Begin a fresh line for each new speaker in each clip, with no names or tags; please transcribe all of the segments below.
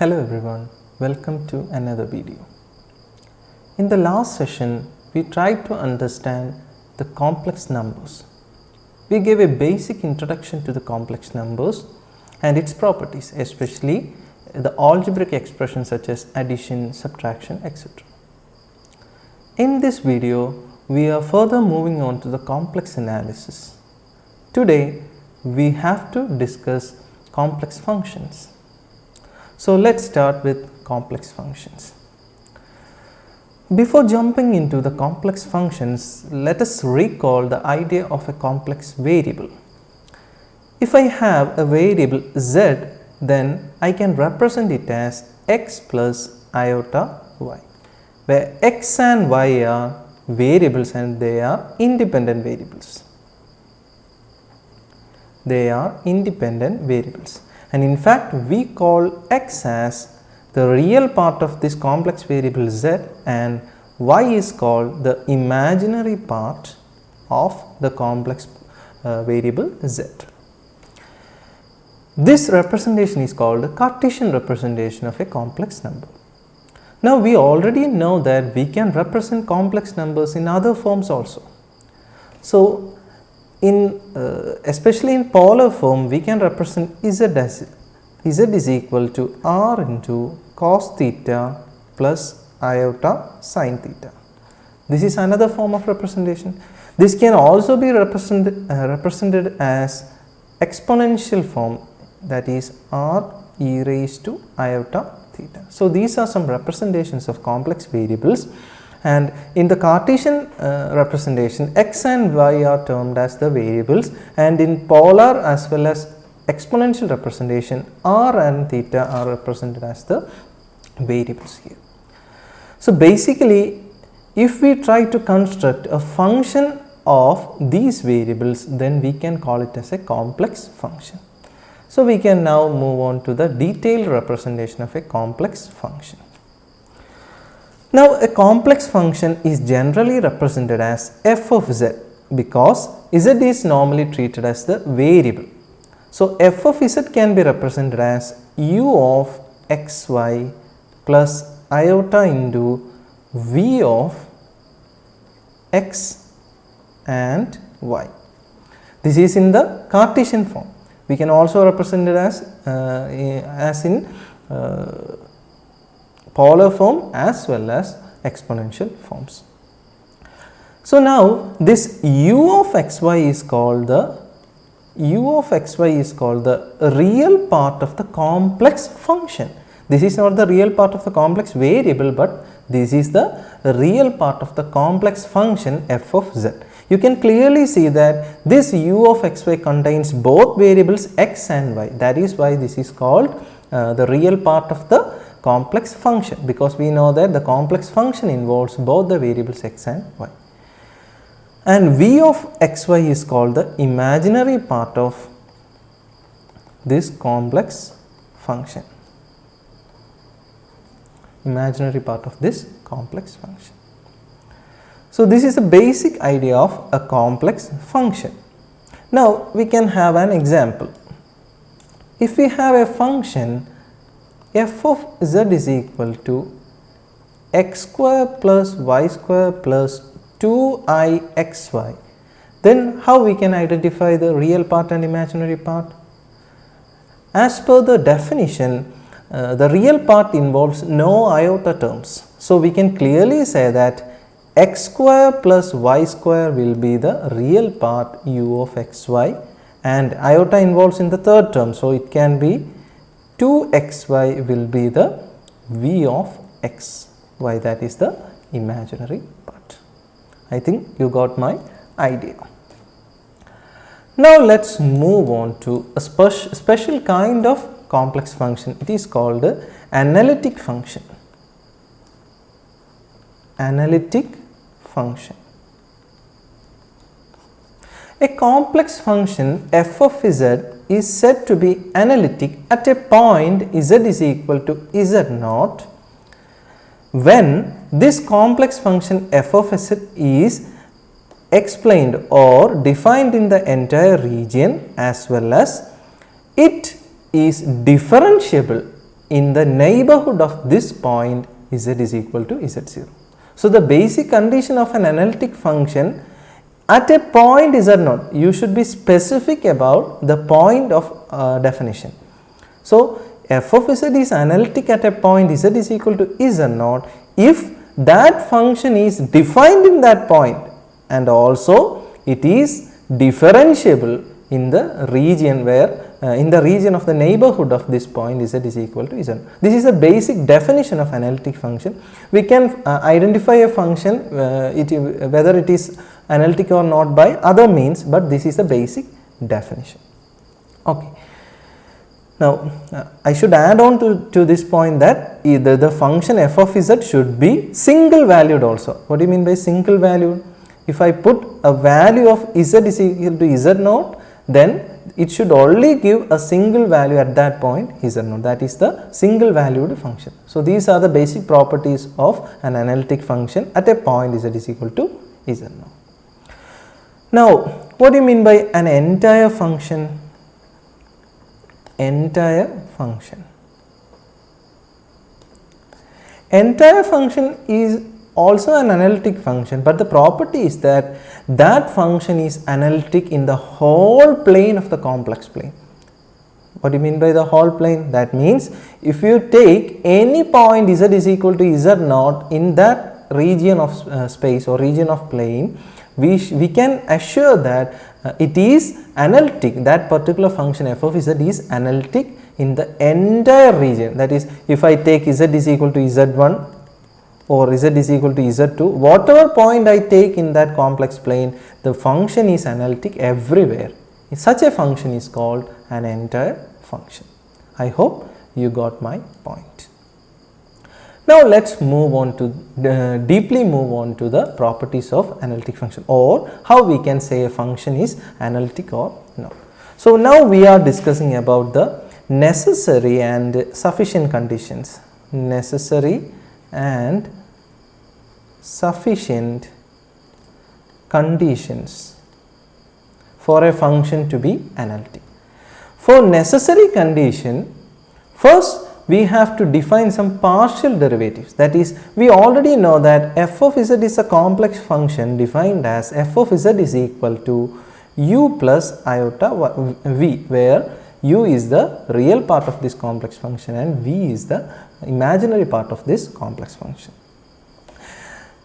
Hello everyone, welcome to another video. In the last session, we tried to understand the complex numbers. We gave a basic introduction to the complex numbers and its properties, especially the algebraic expressions such as addition, subtraction, etc. In this video, we are further moving on to the complex analysis. Today, we have to discuss complex functions. So, let us start with complex functions. Before jumping into the complex functions, let us recall the idea of a complex variable. If I have a variable z, then I can represent it as x plus iota y, where x and y are variables and they are independent variables. They are independent variables. And in fact, we call x as the real part of this complex variable z and y is called the imaginary part of the complex variable z. This representation is called the Cartesian representation of a complex number. Now, we already know that we can represent complex numbers in other forms also. So, especially in polar form, we can represent z as z is equal to r into cos theta plus iota sin theta. This is another form of representation. This can also be represented as exponential form, that is r e raised to iota theta. So, these are some representations of complex variables. And in the Cartesian representation, x and y are termed as the variables, and in polar as well as exponential representation, r and theta are represented as the variables here. So, basically, if we try to construct a function of these variables, then we can call it as a complex function. So, we can now move on to the detailed representation of a complex function. Now, a complex function is generally represented as f of z because z is normally treated as the variable. So, f of z can be represented as u of xy plus iota into v of x and y. This is in the Cartesian form. We can also represent it as in polar form as well as exponential forms. So, now this u of xy is called the real part of the complex function. This is not the real part of the complex variable, but this is the real part of the complex function f of z. You can clearly see that this u of xy contains both variables x and y. That is why this is called the real part of the complex function, because we know that the complex function involves both the variables x and y. And v of xy is called the imaginary part of this complex function. Imaginary part of this complex function. So, this is the basic idea of a complex function. Now, we can have an example. If we have a function f of z is equal to x square plus y square plus 2ixy, then how we can identify the real part and imaginary part? As per the definition, the real part involves no iota terms. So, we can clearly say that x square plus y square will be the real part u of xy, and iota involves in the third term. So, it can be 2xy will be the v of xy, that is the imaginary part. I think you got my idea. Now, let us move on to a special kind of complex function. It is called the analytic function. Analytic function. A complex function f of z is said to be analytic at a point z is equal to z naught when this complex function f of z is explained or defined in the entire region, as well as it is differentiable in the neighborhood of this point z is equal to z0. So, the basic condition of an analytic function at a point z0, you should be specific about the point of definition. So, f of z is analytic at a point z is equal to z0 if that function is defined in that point and also it is differentiable in the region where in the region of the neighborhood of this point z is equal to z0. This is a basic definition of analytic function. We can identify a function whether it is analytic or not by other means, but this is the basic definition. Okay. Now, I should add on to this point that either the function f of z should be single valued also. What do you mean by single valued? If I put a value of z is equal to z0, then it should only give a single value at that point z0, that is the single valued function. So, these are the basic properties of an analytic function at a point z is equal to z0. Now, what do you mean by an entire function? Entire function. Entire function is also an analytic function, but the property is that that function is analytic in the whole plane of the complex plane. What do you mean by the whole plane? That means if you take any point z is equal to z0 in that region of space or region of plane, we can assure that it is analytic, that particular function f of z is analytic in the entire region. That is, if I take z is equal to z1 or z is equal to z2, whatever point I take in that complex plane, the function is analytic everywhere. Such a function is called an entire function. I hope you got my point. Now, let us move on to deeply move on to the properties of analytic function, or how we can say a function is analytic or not. So, now we are discussing about the necessary and sufficient conditions. Necessary and sufficient conditions for a function to be analytic. For necessary condition, first we have to define some partial derivatives. That is, we already know that f of z is a complex function defined as f of z is equal to u plus iota v, where u is the real part of this complex function and v is the imaginary part of this complex function.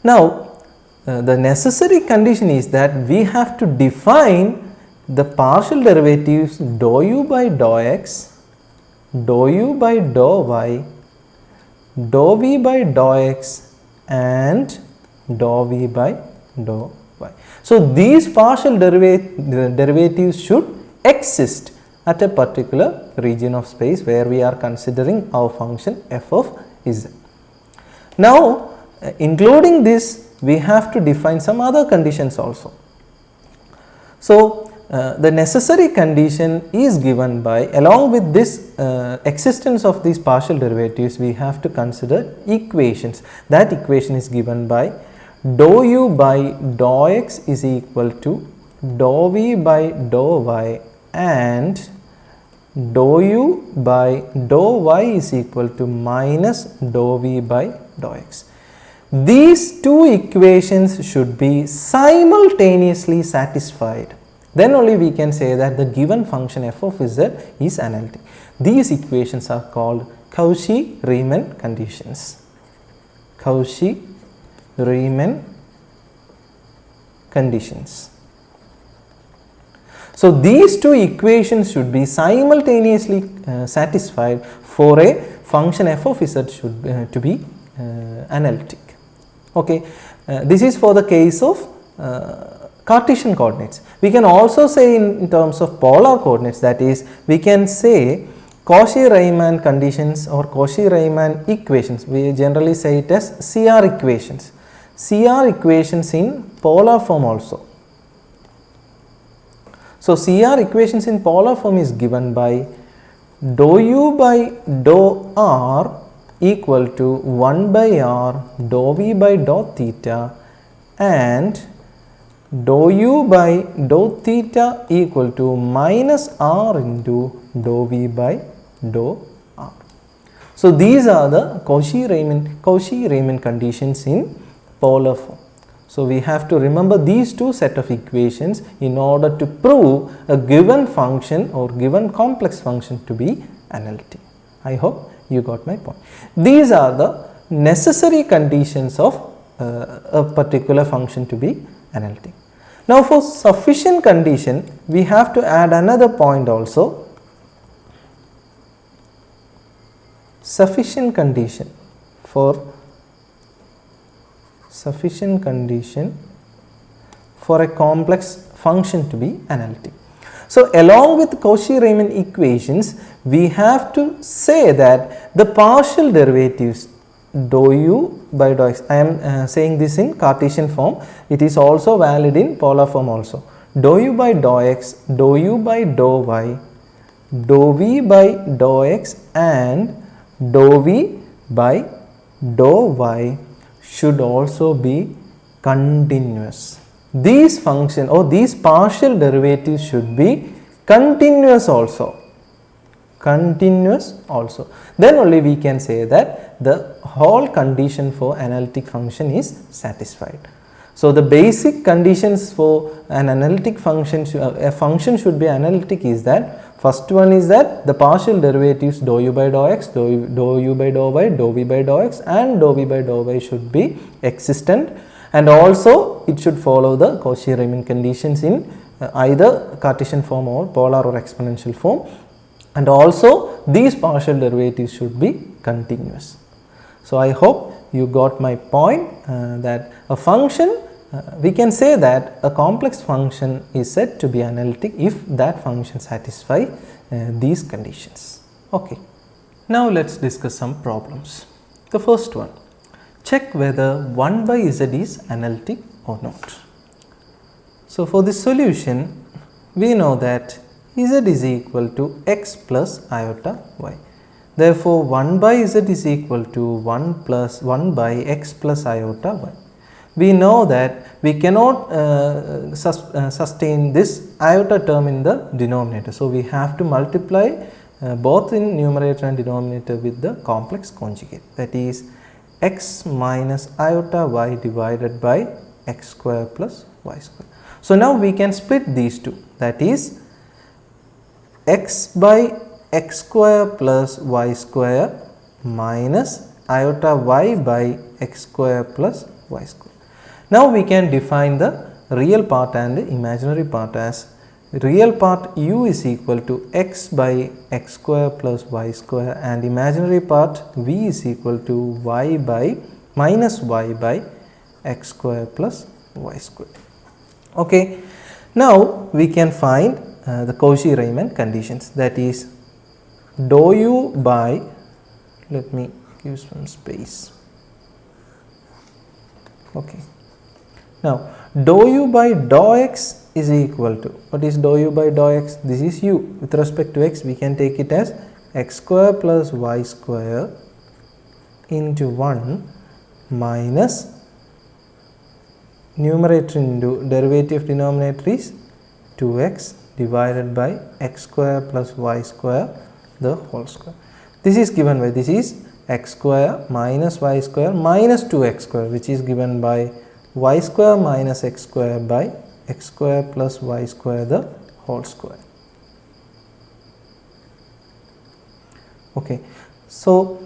Now, the necessary condition is that we have to define the partial derivatives dou u by dou x, dou u by dou y, dou v by dou x and dou v by dou y. So, these partial derivatives should exist at a particular region of space where we are considering our function f of z. Now, including this, we have to define some other conditions also. So, the necessary condition is given by, along with this existence of these partial derivatives, we have to consider equations. That equation is given by dou u by dou x is equal to dou v by dou y and dou u by dou y is equal to minus dou v by dou x. These two equations should be simultaneously satisfied. Then only we can say that the given function f of z is analytic. These equations are called Cauchy-Riemann conditions. Cauchy-Riemann conditions. So, these two equations should be simultaneously satisfied for a function f of z should to be analytic. Okay. This is for the case of Cartesian coordinates. We can also say in terms of polar coordinates, that is, we can say Cauchy-Riemann conditions or Cauchy-Riemann equations. We generally say it as CR equations. CR equations in polar form also. So, CR equations in polar form is given by dou u by dou r equal to 1 by r dou v by dou theta and dou u by dou theta equal to minus r into dou v by dou r. So these are the Cauchy-Riemann conditions in polar form. So we have to remember these two set of equations in order to prove a given function or given complex function to be analytic. I hope you got my point. These are the necessary conditions of a particular function to be analytic. Now for sufficient condition, we have to add another point also. Sufficient condition for a complex function to be analytic. So along with Cauchy-Riemann equations, we have to say that the partial derivatives dou u by dou x, I am saying this in Cartesian form, it is also valid in polar form also. Dou u by dou x, dou u by dou y, dou v by dou x and dou v by dou y should also be continuous. These function or these partial derivatives should be continuous also. Then only we can say that the whole condition for analytic function is satisfied. So the basic conditions for an analytic function, a function should be analytic is that first one is that the partial derivatives dou u by dou x, dou u by dou y, dou v by dou x and dou v by dou y should be existent, and also it should follow the Cauchy-Riemann conditions in either Cartesian form or polar or exponential form, and also these partial derivatives should be continuous. So I hope you got my point that a function, we can say that a complex function is said to be analytic if that function satisfies these conditions. Okay. Now let us discuss some problems. The first one, check whether 1 by z is analytic or not. So for this solution, we know that z is equal to x plus iota y. Therefore, 1 by z is equal to 1 by x plus iota y. We know that we cannot sustain this iota term in the denominator. So we have to multiply both in numerator and denominator with the complex conjugate, that is x minus iota y divided by x square plus y square. So now we can split these two, that is x by x square plus y square minus iota y by x square plus y square. Now we can define the real part and the imaginary part as real part u is equal to x by x square plus y square and imaginary part v is equal to y by minus y by x square plus y square. Okay. Now we can find the Cauchy-Riemann conditions, that is dou u by, let me give some space. Okay. Now dou u by dou x is equal to, what is dou u by dou x? This is u. With respect to x, we can take it as x square plus y square into 1 minus numerator into derivative denominator is 2x divided by x square plus y square the whole square. This is given by, this is x square minus y square minus 2x square, which is given by y square minus x square by x square plus y square the whole square. Okay. So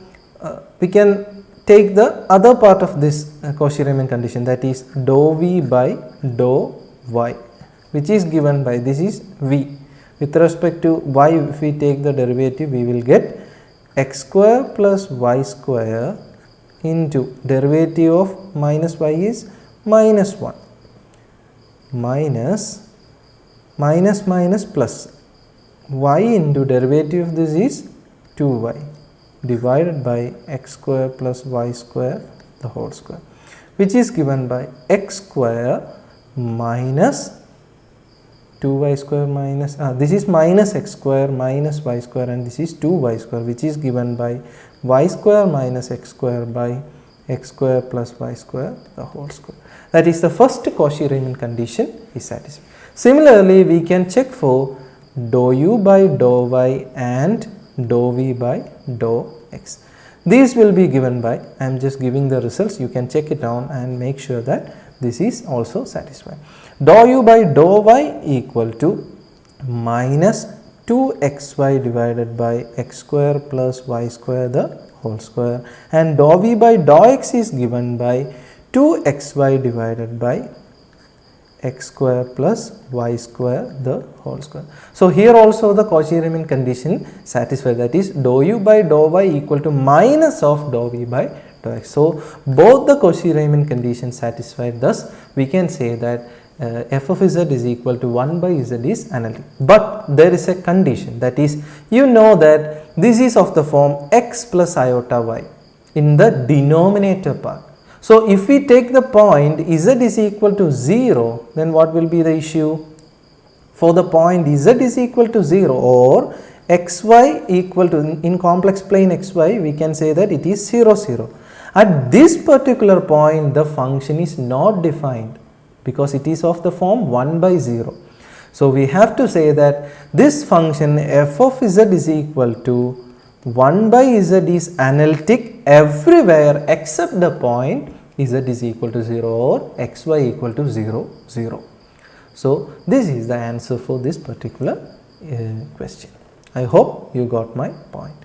we can take the other part of this Cauchy-Riemann condition, that is dou v by dou y, which is given by, this is v. With respect to y, if we take the derivative, we will get x square plus y square into derivative of minus y is minus 1 minus minus plus y into derivative of this is 2y divided by x square plus y square the whole square, which is given by x square minus 2y square minus, this is minus x square minus y square and this is 2y square, which is given by y square minus x square by x square plus y square the whole square. That is the first Cauchy-Riemann condition is satisfied. Similarly, we can check for dou u by dou y and dou v by dou x. These will be given by, I am just giving the results, you can check it down and make sure that this is also satisfied. Dou u by dou y equal to minus 2xy divided by x square plus y square the whole square, and dou v by dou x is given by 2xy divided by x square plus y square the whole square. So, here also the Cauchy-Riemann condition satisfied, that is dou u by dou y equal to minus of dou v by dou x. So, both the Cauchy-Riemann conditions satisfied, thus we can say that f of z is equal to 1 by z is analytic. But there is a condition, that is you know that this is of the form x plus iota y in the denominator part. So, if we take the point z is equal to 0, then what will be the issue? For the point z is equal to 0 or xy equal to, in complex plane xy, we can say that it is 0 0. At this particular point the function is not defined because it is of the form 1 by 0. So, we have to say that this function f of z is equal to 1 by z is analytic everywhere except the point z is equal to 0 or xy equal to 0 0. So, this is the answer for this particular question. I hope you got my point.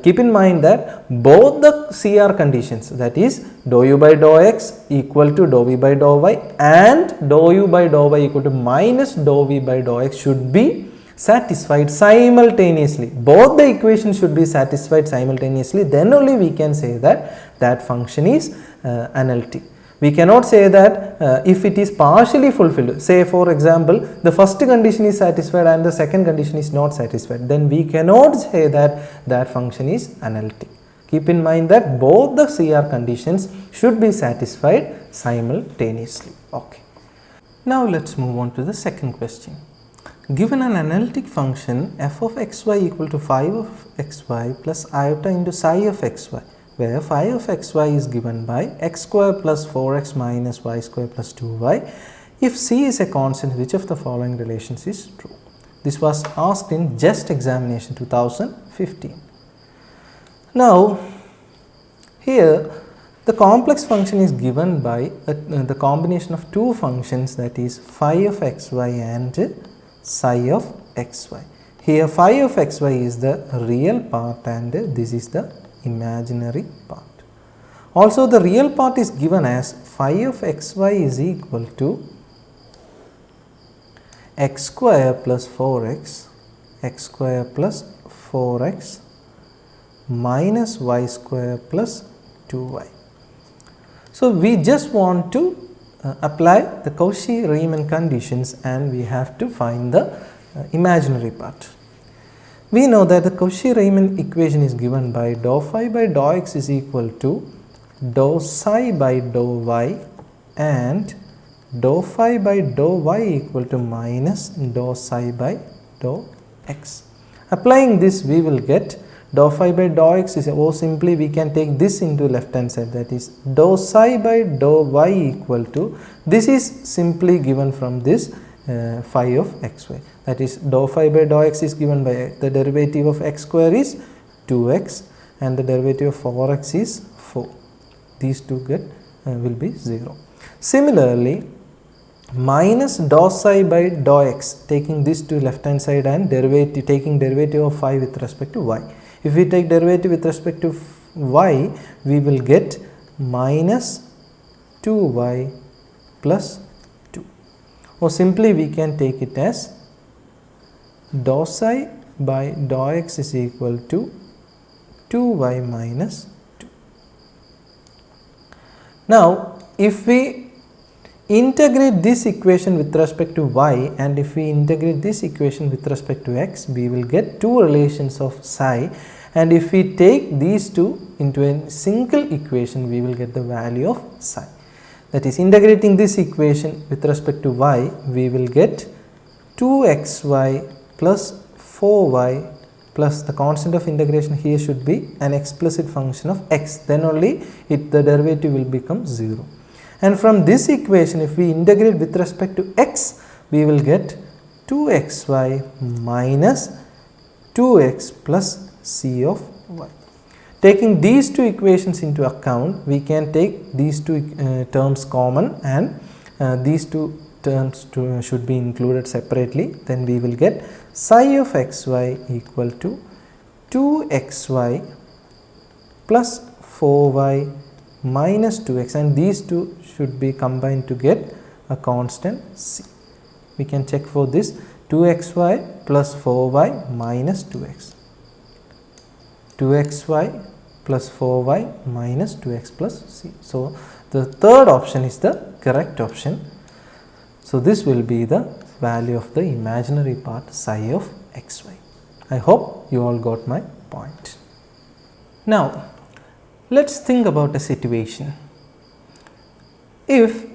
Keep in mind that both the CR conditions, that is dou u by dou x equal to dou v by dou y and dou u by dou y equal to minus dou v by dou x should be satisfied simultaneously. Both the equations should be satisfied simultaneously, then only we can say that that function is analytic. We cannot say that if it is partially fulfilled, say for example the first condition is satisfied and the second condition is not satisfied, then we cannot say that that function is analytic. Keep in mind that both the CR conditions should be satisfied simultaneously. Okay. Now let us move on to the second question. Given an analytic function f of xy equal to phi of xy plus iota into psi of xy, where phi of xy is given by x square plus 4x minus y square plus 2y, if c is a constant, which of the following relations is true? This was asked in JEST examination 2015. Now, here the complex function is given by the combination of two functions, that is phi of xy and psi of xy. Here phi of xy is the real part and this is the imaginary part. Also the real part is given as phi of xy is equal to x square plus 4x, x square plus 4x minus y square plus 2y. So, we just want to apply the Cauchy-Riemann conditions and we have to find the imaginary part. We know that the Cauchy-Riemann equation is given by dou phi by dou x is equal to dou psi by dou y and dou phi by dou y equal to minus dou psi by dou x. Applying this, we will get dou phi by dou x is, or simply we can take this into left hand side, that is dou psi by dou y equal to, this is simply given from this phi of xy, that is dou phi by dou x is given by the derivative of x square is 2x and the derivative of 4x is 4. These two will be 0. Similarly, minus dou psi by dou x, taking this to left hand side and taking derivative of phi with respect to y. If we take derivative with respect to y, we will get minus 2y plus 2, or simply we can take it as dou psi by dou x is equal to 2y minus 2. Now, if we integrate this equation with respect to y and if we integrate this equation with respect to x, we will get two relations of psi, and if we take these two into a single equation, we will get the value of psi. That is, integrating this equation with respect to y, we will get 2xy plus 4y plus the constant of integration here should be an explicit function of x, then only the derivative will become 0. And from this equation, if we integrate with respect to x, we will get 2xy minus 2x plus c of y. Taking these two equations into account, we can take these two terms common, and these two terms should be included separately. Then we will get psi of xy equal to 2xy plus 4y minus 2x, and these two should be combined to get a constant c. We can check for this: 2xy plus 4y minus 2x, 2xy plus 4y minus 2x plus c. So, the third option is the correct option. So, this will be the value of the imaginary part psi of xy. I hope you all got my point. Now, let us think about a situation. If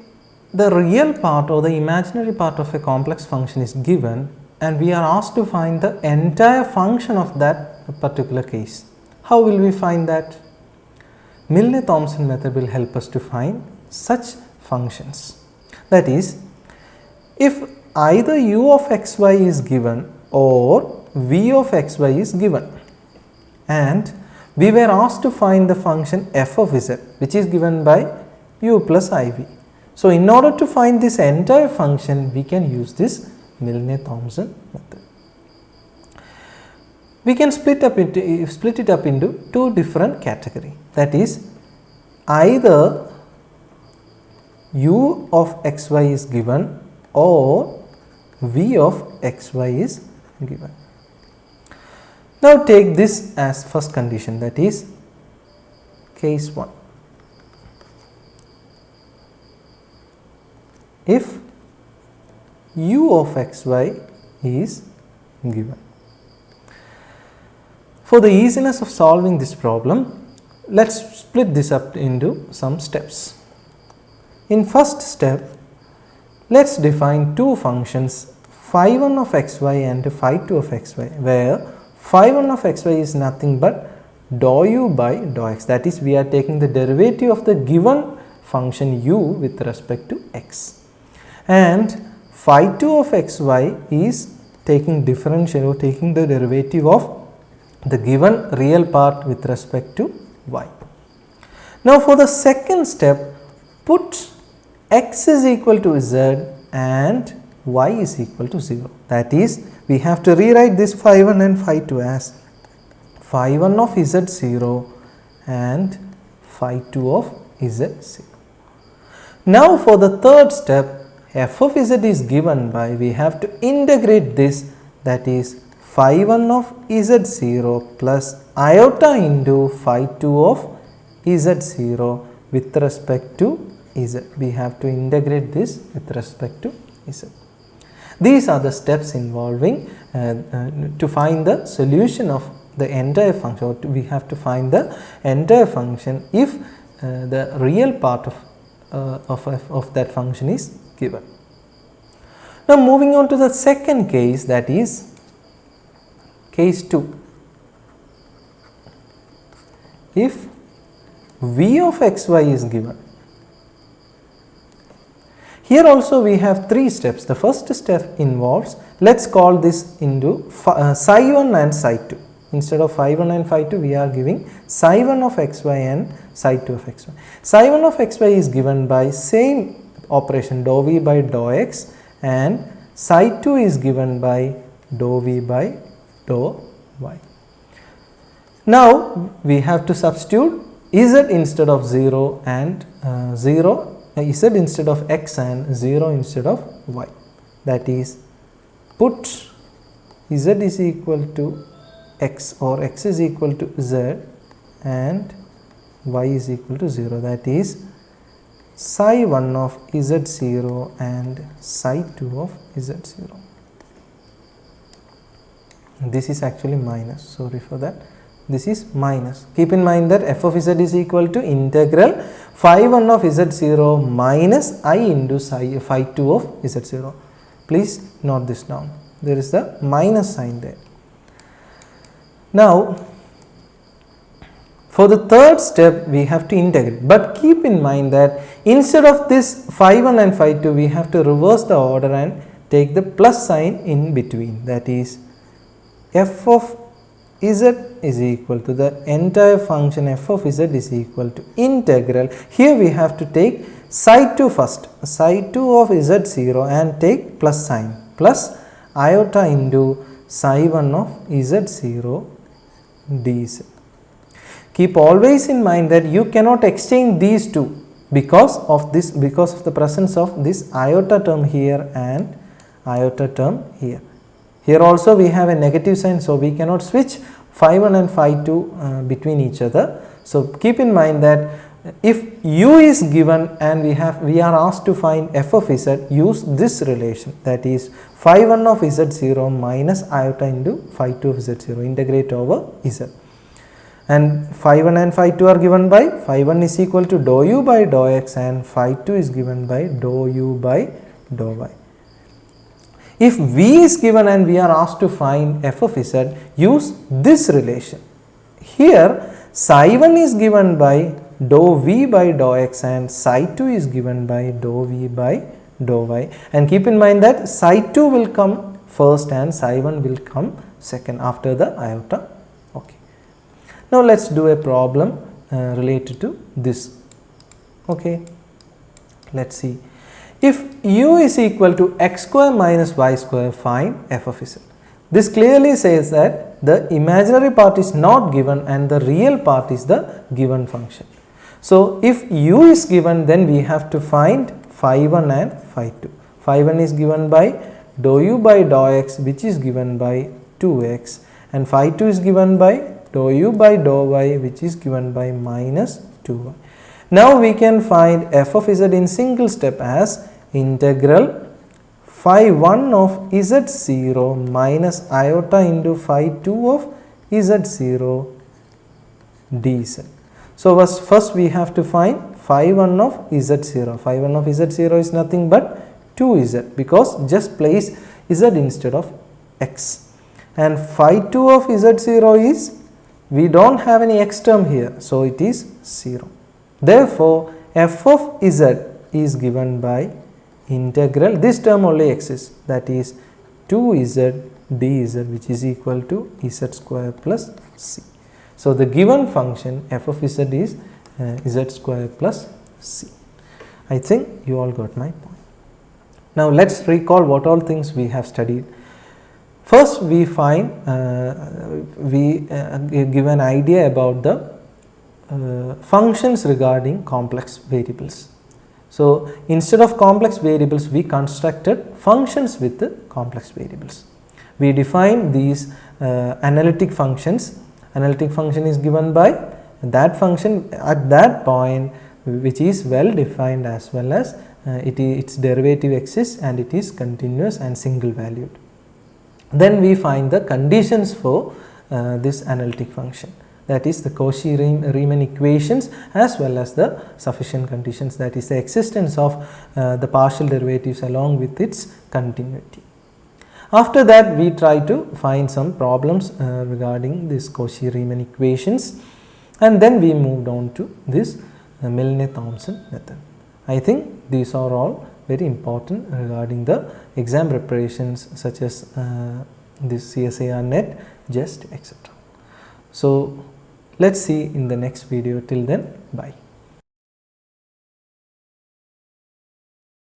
the real part or the imaginary part of a complex function is given and we are asked to find the entire function of that particular case, how will we find that? Milne-Thomson method will help us to find such functions. That is, if either u of xy is given or v of xy is given, and we were asked to find the function f of z, which is given by u plus iv. So, in order to find this entire function, we can use this Milne-Thomson method. We can split it up into two different categories. That is, either u of xy is given or v of xy is given. Now, take this as first condition, that is case 1. If u of xy is given. For the easiness of solving this problem, let us split this up into some steps. In first step, let us define two functions, phi 1 of xy and phi 2 of xy, where phi 1 of xy is nothing but dou u by dou x. That is, we are taking the derivative of the given function u with respect to x, and phi 2 of xy is taking differential or taking the derivative of the given real part with respect to y. Now, for the second step, put x is equal to z and y is equal to 0. That is, we have to rewrite this phi 1 and phi 2 as phi 1 of z0 and phi 2 of z0. Now, for the third step, f of z is given by, we have to integrate this, that is phi 1 of z0 plus iota into phi 2 of z0 with respect to z. We have to integrate this with respect to z. These are the steps involving to find the solution of the entire function, or we have to find the entire function if the real part of that function is given. Now, moving on to the second case, that is case 2. If v of xy is given, here also we have three steps. The first step involves, let us call this into psi 1 and psi 2. Instead of phi 1 and phi 2, we are giving psi 1 of xy and psi 2 of xy. Psi 1 of xy is given by same operation dou v by dou x, and psi 2 is given by dou v by dou y. Now, we have to substitute z instead of 0 and z instead of x and 0 instead of y. That is, put z is equal to x or x is equal to z and y is equal to 0. That is, psi 1 of z0 and psi 2 of z0. This is actually minus, sorry for that. This is minus. Keep in mind that f of z is equal to integral phi 1 of z0 minus I into phi 2 of z0. Please note this down. There is the minus sign there. Now, for the third step, we have to integrate, but keep in mind that instead of this phi 1 and phi 2, we have to reverse the order and take the plus sign in between. That is, f of z is equal to the entire function f of z is equal to integral. Here we have to take psi 2 first, psi 2 of z0 and take plus sign, plus iota into psi 1 of z0 dz. Keep always in mind that you cannot exchange these two because of the presence of this iota term here and iota term here. Here also we have a negative sign, so we cannot switch phi 1 and phi 2 between each other. So keep in mind that if u is given and we are asked to find f of z, use this relation, that is phi 1 of z0 minus iota into phi 2 of z0, integrate over z. And phi 1 and phi 2 are given by phi 1 is equal to dou u by dou x and phi 2 is given by dou u by dou y. If v is given and we are asked to find f of z, use this relation. Here psi 1 is given by dou v by dou x and psi 2 is given by dou v by dou y, and keep in mind that psi 2 will come first and psi 1 will come second after the iota. Okay. Now let us do a problem related to this. Okay. Let us see. If u is equal to x square minus y square, find f of z. This clearly says that the imaginary part is not given and the real part is the given function. So if u is given, then we have to find phi 1 and phi 2. Phi 1 is given by dou u by dou x, which is given by 2x, and phi 2 is given by dou u by dou y, which is given by minus 2y. Now we can find f of z in single step as integral phi 1 of z0 minus iota into phi 2 of z0 dz. So first we have to find phi 1 of z0. Phi 1 of z0 is nothing but 2z, because just place z instead of x. And phi 2 of z0 is, we do not have any x term here, so it is 0. Therefore, f of z is given by integral, this term only exists, that is 2z dz, which is equal to z square plus c. So the given function f of z is z square plus c. I think you all got my point. Now let us recall what all things we have studied. First we find, give an idea about the functions regarding complex variables. So instead of complex variables, we constructed functions with the complex variables. We defined these analytic functions. Analytic function is given by that function at that point, which is well defined, as well as its derivative exists and it is continuous and single valued. Then we find the conditions for this analytic function, that is the Cauchy Riemann equations as well as the sufficient conditions, that is the existence of the partial derivatives along with its continuity. After that we try to find some problems regarding this Cauchy Riemann equations, and then we moved on to this Milne Thomson method. I think these are all very important regarding the exam preparations, such as this CSIR net, JEST, etc. So let us see in the next video. Till then, bye.